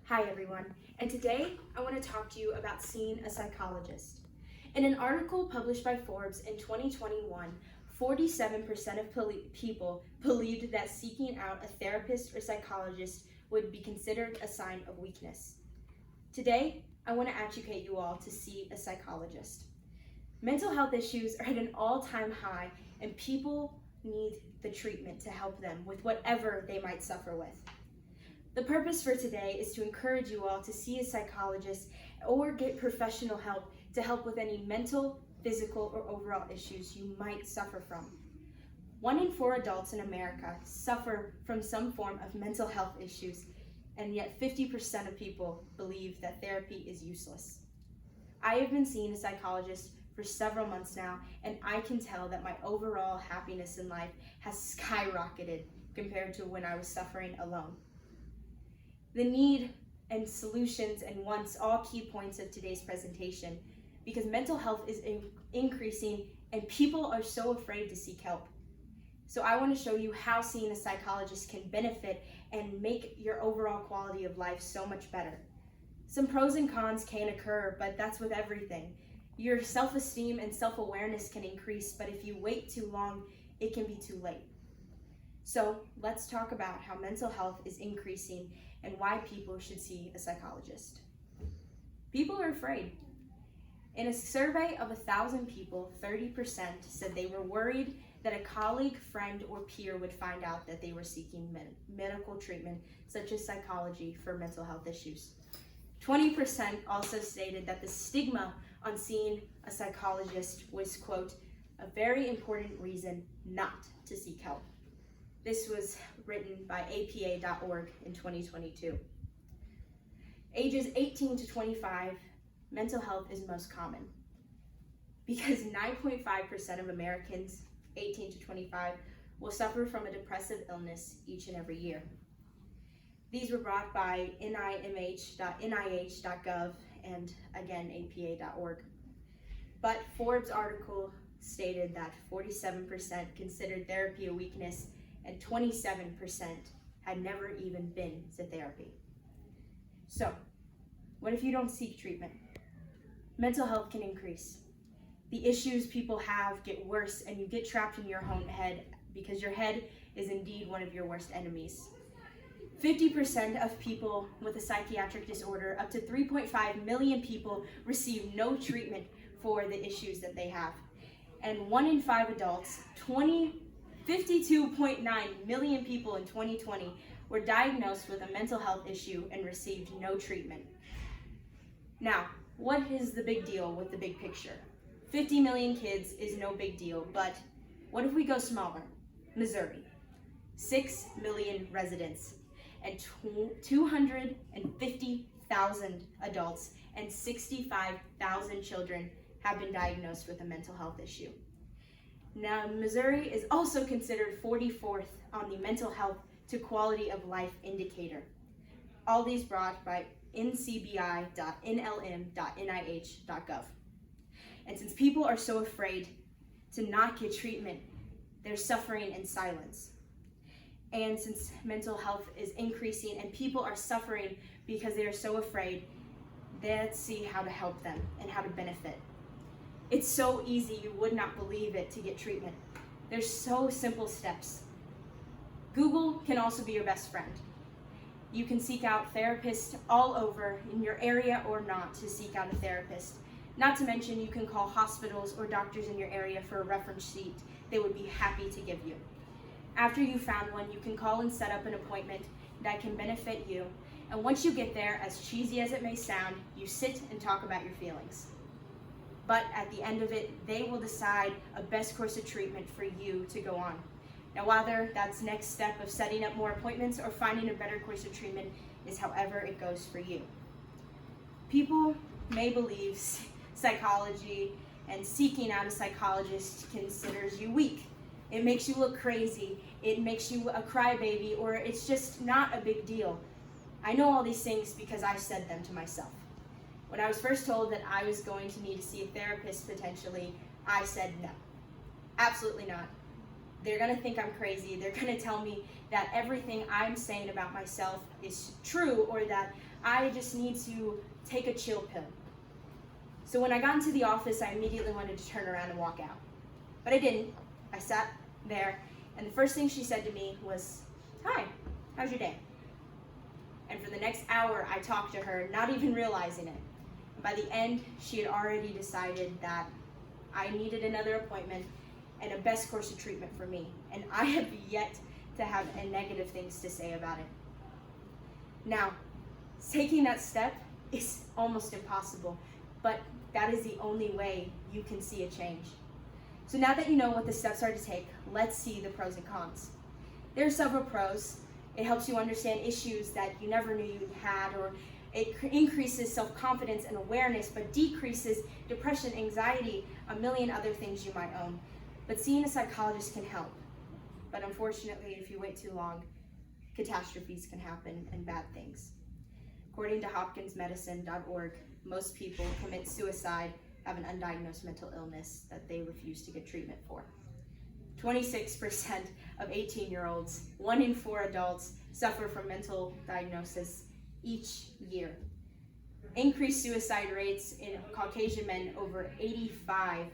Hi everyone, and today I want to talk to you about seeing a psychologist. In an article published by Forbes in 2021, 47% of people believed that seeking out a therapist or psychologist would be considered a sign of weakness. Today, I want to educate you all to see a psychologist. Mental health issues are at an all-time high, and people need the treatment to help them with whatever they might suffer with. The purpose for today is to encourage you all to see a psychologist or get professional help to help with any mental, physical, or overall issues you might suffer from. 1 in 4 adults in America suffer from some form of mental health issues, and yet 50% of people believe that therapy is useless. I have been seeing a psychologist for several months now, and I can tell that my overall happiness in life has skyrocketed compared to when I was suffering alone. The need and solutions and wants all key points of today's presentation, because mental health is increasing and people are so afraid to seek help. So I want to show you how seeing a psychologist can benefit and make your overall quality of life so much better. Some pros and cons can occur, but that's with everything. Your self-esteem and self-awareness can increase, but if you wait too long, it can be too late. So let's talk about how mental health is increasing and why people should see a psychologist. People are afraid. In a survey of 1,000 people, 30% said they were worried that a colleague, friend, or peer would find out that they were seeking medical treatment, such as psychology, for mental health issues. 20% also stated that the stigma on seeing a psychologist was, quote, a very important reason not to seek help. This was written by APA.org in 2022. Ages 18 to 25, mental health is most common because 9.5% of Americans 18 to 25 will suffer from a depressive illness each and every year. These were brought by NIMH.nih.gov and again APA.org. But Forbes' article stated that 47% considered therapy a weakness and 27% had never even been to therapy. So, what if you don't seek treatment? Mental health can increase. The issues people have get worse, and you get trapped in your own head because your head is indeed one of your worst enemies. 50% of people with a psychiatric disorder, up to 3.5 million people, receive no treatment for the issues that they have. And 1 in 5 adults, 52.9 million people in 2020 were diagnosed with a mental health issue and received no treatment. Now, what is the big deal with the big picture? 50 million kids is no big deal, but what if we go smaller? Missouri, 6 million residents and 250,000 adults and 65,000 children have been diagnosed with a mental health issue. Now, Missouri is also considered 44th on the mental health to quality of life indicator. All these brought by ncbi.nlm.nih.gov. And since people are so afraid to not get treatment, they're suffering in silence. And since mental health is increasing and people are suffering because they are so afraid, let's see how to help them and how to benefit. It's so easy, you would not believe it, to get treatment. There's so simple steps. Google can also be your best friend. You can seek out therapists all over in your area or not to seek out a therapist. Not to mention, you can call hospitals or doctors in your area for a reference sheet they would be happy to give you. After you found one, you can call and set up an appointment that can benefit you. And once you get there, as cheesy as it may sound, you sit and talk about your feelings. But at the end of it, they will decide a best course of treatment for you to go on. Now, whether that's next step of setting up more appointments or finding a better course of treatment is however it goes for you. People may believe psychology and seeking out a psychologist considers you weak. It makes you look crazy. It makes you a crybaby, or it's just not a big deal. I know all these things because I said them to myself. When I was first told that I was going to need to see a therapist potentially, I said no. Absolutely not. They're gonna think I'm crazy. They're gonna tell me that everything I'm saying about myself is true, or that I just need to take a chill pill. So when I got into the office, I immediately wanted to turn around and walk out. But I didn't. I sat there, and the first thing she said to me was, "Hi, how's your day?" And for the next hour, I talked to her, not even realizing it. By the end, she had already decided that I needed another appointment and a best course of treatment for me. And I have yet to have any negative things to say about it. Now, taking that step is almost impossible, but that is the only way you can see a change. So now that you know what the steps are to take, let's see the pros and cons. There are several pros. It helps you understand issues that you never knew you had, or it increases self-confidence and awareness, but decreases depression, anxiety, a million other things you might own. But seeing a psychologist can help. But unfortunately, if you wait too long, catastrophes can happen and bad things. According to hopkinsmedicine.org, most people commit suicide have an undiagnosed mental illness that they refuse to get treatment for. 26% of 18-year-olds, 1 in 4 adults, suffer from mental diagnosis each year. Increased suicide rates in Caucasian men over 85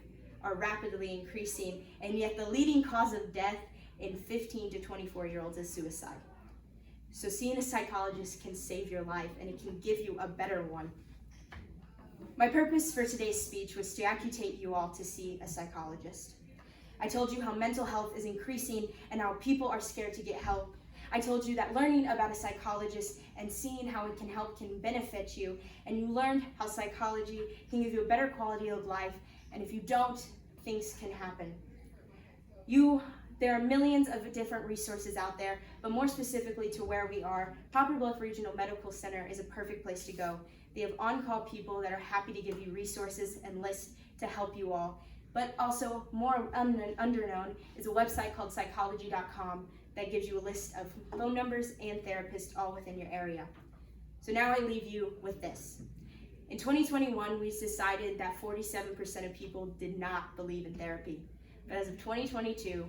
are rapidly increasing, and yet the leading cause of death in 15 to 24-year-olds is suicide. So seeing a psychologist can save your life, and it can give you a better one. My purpose for today's speech was to accusate you all to see a psychologist. I told you how mental health is increasing and how people are scared to get help. I told you that learning about a psychologist and seeing how it can help can benefit you, and you learned how psychology can give you a better quality of life, and if you don't, things can happen. There are millions of different resources out there, but more specifically to where we are, Poplar Bluff Regional Medical Center is a perfect place to go. They have on-call people that are happy to give you resources and lists to help you all. But also, more underknown is a website called psychology.com that gives you a list of phone numbers and therapists all within your area. So now I leave you with this. In 2021, we decided that 47% of people did not believe in therapy. But as of 2022,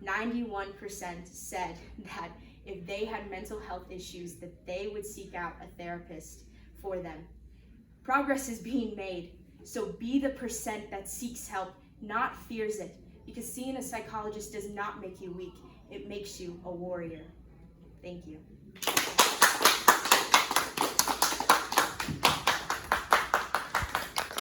91% said that if they had mental health issues, that they would seek out a therapist for them. Progress is being made, so be the percent that seeks help, not fears it, because seeing a psychologist does not make you weak, it makes you a warrior. Thank you.